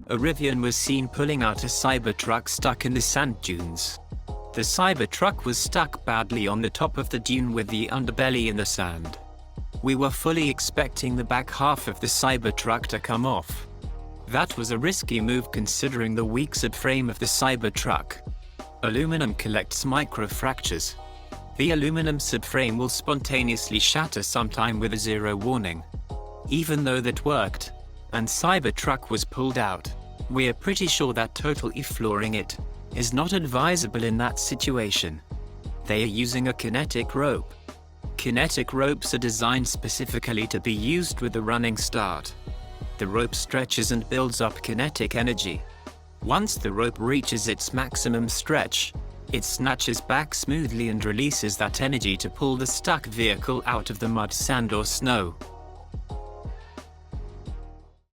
A Rivian was seen pulling out a Cybertruck stuck in the sand dunes. The Cybertruck was stuck badly on the top of the dune with the underbelly in the sand. We were fully expecting the back half of the Cybertruck to come off. That was a risky move considering the weak subframe of the Cybertruck. Aluminum collects microfractures. The aluminum subframe will spontaneously shatter sometime with a zero warning. Even though that worked, and Cybertruck was pulled out, we're pretty sure that totally flooring it is not advisable in that situation. They are using a kinetic rope. Kinetic ropes are designed specifically to be used with a running start. The rope stretches and builds up kinetic energy. Once the rope reaches its maximum stretch, it snatches back smoothly and releases that energy to pull the stuck vehicle out of the mud, sand or snow.